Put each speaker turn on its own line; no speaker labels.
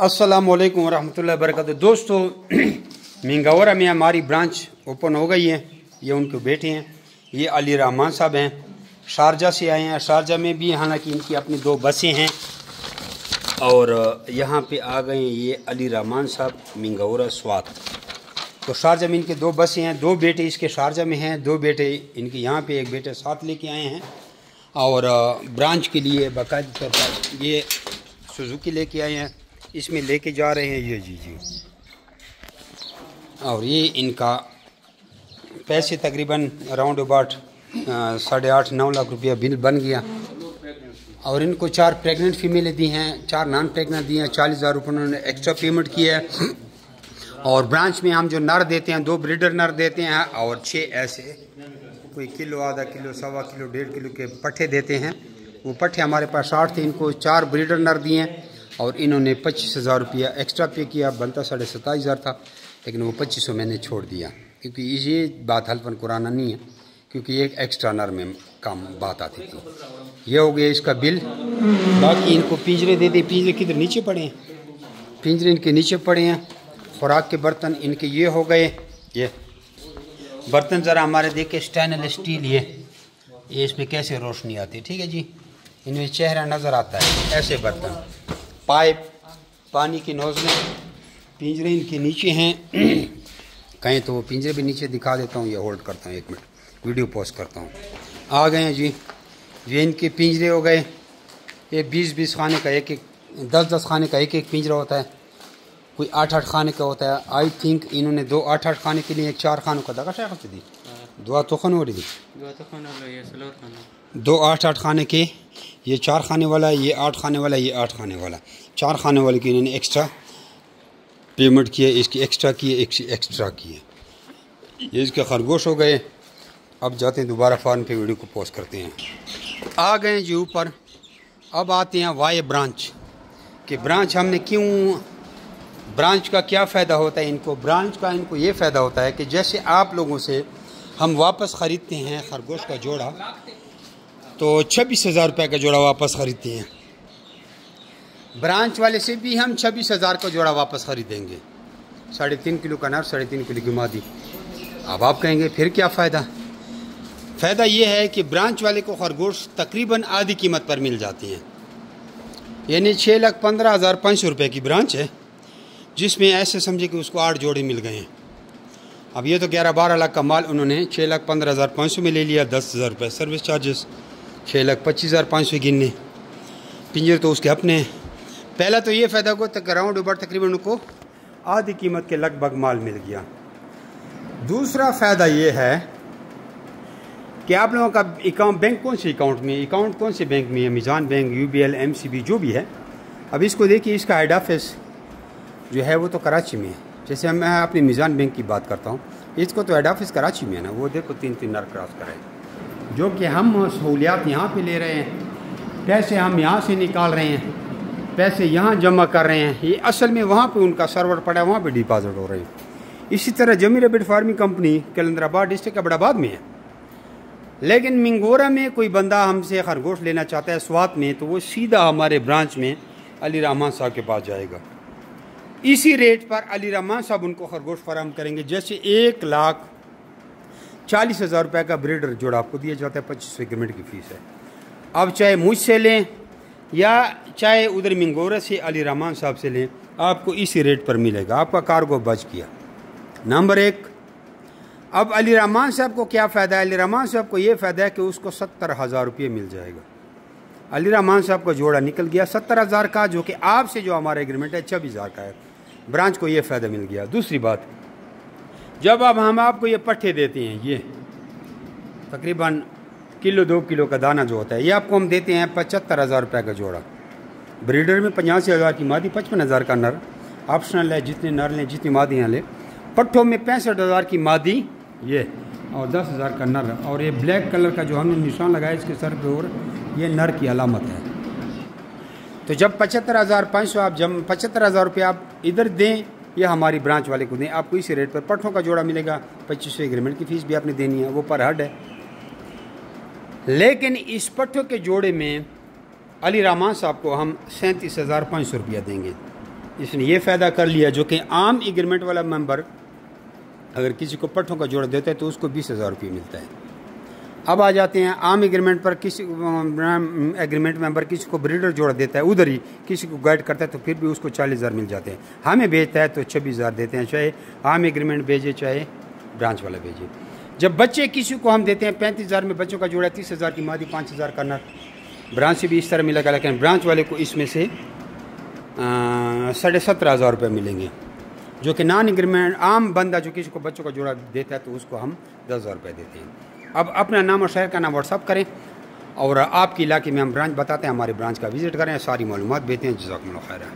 अस्सलामुअलैकुम वरहमतुल्लाहि वबरकातुहू। दोस्तों, मिंगौरा में हमारी ब्रांच ओपन हो गई है। ये उनके बेटे हैं, ये अली रहमान साहब हैं, शारजा से आए हैं। शारजा में भी हालांकि इनकी अपनी दो बसें हैं और यहाँ पे आ गए हैं ये अली रहमान साहब मिंगौरा स्वात। तो शारजा में इनके दो बसें हैं, दो बेटे इसके शारजा में हैं, दो बेटे इनके यहाँ पे, एक बेटे साथ लेके आए हैं और ब्रांच के लिए बाकायदा तौर पर ये सुजुकी लेके आए हैं, इसमें लेके जा रहे हैं ये जी। और ये इनका पैसे तकरीबन अराउंड अबाउट 8.5-9 लाख रुपया बिल बन गया। और इनको 4 प्रेग्नेंट फीमेलें दी हैं, 4 नॉन प्रेग्नेंट दी हैं। 40,000 रुपये उन्होंने एक्स्ट्रा पेमेंट किया है। और ब्रांच में हम जो नर देते हैं, 2 ब्रीडर नर देते हैं और 6 ऐसे कोई किलो, आधा किलो, सवा किलो, 1.5 किलो के पट्ठे देते हैं। वो पट्ठे हमारे पास 60 थे, इनको 4 ब्रीडर नर दिए हैं और इन्होंने 25,000 रुपया एक्स्ट्रा पे किया। बनता 27,500 था, लेकिन वो 2500 मैंने छोड़ दिया क्योंकि ये बात हल्फन कुराना नहीं है, क्योंकि एक एक्स्ट्रा नर में काम बात आती थी। ये हो गया इसका बिल। बाकी इनको पिंजरे दे दे। पिंजरे किधर नीचे पड़े हैं, पिंजरे इनके नीचे पड़े हैं। खुराक के बर्तन इनके ये हो गए। ये बर्तन ज़रा हमारे देखे स्टेनलेस स्टील, ये इसमें कैसे रोशनी आती है, ठीक है जी, इनमें चेहरा नज़र आता है। ऐसे बर्तन, पाइप, पानी की नोज़लें, पिंजरे इनके नीचे हैं। कहें तो वो पिंजरे भी नीचे दिखा देता हूँ, ये होल्ड करता हूँ, 1 मिनट वीडियो पोस्ट करता हूँ। आ गए हैं जी, ये इनके पिंजरे हो गए। ये 20-20 खाने का एक, 10-10 खाने का एक पिंजरा होता है, कोई 8-8 खाने का होता है। आई थिंक इन्होंने 2 8-8 खाने के लिए, एक 4 खानों का दगा शायद दी, 2 तो खाने वाली दी, 2 8-8 खाने के, ये 4 खाने वाला, ये 8 खाने वाला, ये 8 खाने वाला। 4 खाने वाले की इन्होंने एक्स्ट्रा पेमेंट किए, इसकी एक्स्ट्रा किए, एक्स्ट्रा किए। ये इसके खरगोश हो गए। अब जाते हैं दोबारा फार्म पे, वीडियो को पोस्ट करते हैं। आ गए जी ऊपर। अब आते हैं वाई ब्रांच कि ब्रांच हमने क्यों, ब्रांच का क्या फ़ायदा होता है इनको। ब्रांच का इनको ये फ़ायदा होता है कि जैसे आप लोगों से हम वापस ख़रीदते हैं खरगोश का जोड़ा, तो 26,000 रुपये का जोड़ा वापस ख़रीदते हैं। ब्रांच वाले से भी हम 26,000 का जोड़ा वापस ख़रीदेंगे। 3.5 किलो का नर, 3.5 किलो की मादी। अब आप कहेंगे फिर क्या फ़ायदा। फ़ायदा ये है कि ब्रांच वाले को खरगोश तकरीबन आधी कीमत पर मिल जाती हैं। यानी 6,15,500 रुपये की ब्रांच है, जिसमें ऐसे समझे कि उसको 8 जोड़े मिल गए हैं। अब ये तो 11-12 लाख का माल उन्होंने 6,15,500 में ले लिया। 10,000 रुपये सर्विस चार्जेस, 6,25,500 गिनने। पिंजरे तो उसके अपने हैं। पहला तो ये फ़ायदा को अराउंड ऊपर तकरीबन उनको आधी कीमत के लगभग माल मिल गया। दूसरा फ़ायदा ये है कि आप लोगों का अकाउंट, बैंक कौन से अकाउंट में, अकाउंट कौन से बैंक में है, मिजान बैंक, UBL, MCB जो भी है। अब इसको देखिए, इसका हेड ऑफिस जो है वो तो कराची में है। जैसे मैं अपने मिजान बैंक की बात करता हूँ, इसको तो हेड ऑफिस कराची में है ना। वो देखो 3-3 नर क्रॉस कर रहे हैं, जो कि हम सहूलियात यहाँ पे ले रहे हैं, पैसे हम यहाँ से निकाल रहे हैं, पैसे यहाँ जमा कर रहे हैं। ये असल में वहाँ पे उनका सर्वर पड़ा है, वहाँ पे डिपॉजिट हो रहे हैं। इसी तरह जमी रैबिट फार्मिंग कंपनी कलंदराबाद डिस्ट्रिक्ट अबड़ाबाद में है, लेकिन मिंगौरा में कोई बंदा हमसे खरगोश लेना चाहता है स्वात में, तो वो सीधा हमारे ब्रांच में अली रहमान साहब के पास जाएगा। इसी रेट पर अली रहमान साहब उनको खरगोश फराहम करेंगे। जैसे 1,40,000 रुपये का ब्रीडर जोड़ा आपको दिया जाता है, 2500 एग्रीमेंट की फ़ीस है। अब चाहे मुझसे लें या चाहे उधर मिंगौरा से अली रहमान साहब से लें, आपको इसी रेट पर मिलेगा। आपका कार्गो बच गया, नंबर 1। अब अली रहमान साहब को क्या फ़ायदा है, अली रहमान साहब को ये फ़ायदा है कि उसको 70,000 रुपये मिल जाएगा। अली रहमान साहब का जोड़ा निकल गया 70,000 का, जो कि आपसे जो हमारा एग्रीमेंट है 26,000 का है। ब्रांच को ये फ़ायदा मिल गया। दूसरी बात, जब अब हम आपको ये पट्ठे देते हैं, ये तकरीबन किलो 2 किलो का दाना जो होता है, ये आपको हम देते हैं 75,000 रुपये का जोड़ा। ब्रीडर में 85,000 की मादी, 55,000 का नर, ऑप्शनल है, जितने नर लें जितनी मादियाँ लें। पट्ठों में 65,000 की मादी ये, और 10,000 का नर। और ये ब्लैक कलर का जो हमने निशान लगाया इसके सर पे, और ये नर की अलामत है। तो जब 75,500 आप, जब 75,000 रुपये आप इधर दें या हमारी ब्रांच वाले को दें, आपको इसी रेट पर पट्ठों का जोड़ा मिलेगा। 2500 एग्रीमेंट की फ़ीस भी आपने देनी है, वो पर हेड है। लेकिन इस पट्ठों के जोड़े में अली रहमान साहब को हम 37,500 रुपया देंगे। इसने ये फ़ायदा कर लिया, जो कि आम एग्रीमेंट वाला मेंबर अगर किसी को पट्ठों का जोड़ा देता है तो उसको 20,000 रुपये मिलता है। अब आ जाते हैं आम एग्रीमेंट पर, किसी एग्रीमेंट मेंबर किसी को ब्रीडर जोड़ा देता है, उधर ही किसी को गाइड करता है तो फिर भी उसको 40,000 मिल जाते हैं। हमें भेजता है तो 26,000 देते हैं, चाहे आम एग्रीमेंट भेजे चाहे ब्रांच वाला भेजे। जब बच्चे किसी को हम देते हैं 35,000 में बच्चों का जोड़ा, 30,000 की मादी, 5,000 का नर, ब्रांच से भी इस तरह मिलेगा, लेकिन ब्रांच वाले को इसमें से 17,500 रुपये मिलेंगे। जो कि नॉन एग्रीमेंट आम बंदा जो किसी को बच्चों का जोड़ा देता है तो उसको हम 10,000 रुपये देते हैं। अब अपना नाम और शहर का नाम व्हाट्सअप करें और आपके इलाके में हम ब्रांच बताते हैं, हमारे ब्रांच का विज़िट करें, सारी मालूमात देते हैं। जज़ाकुमुल्लाह खैर।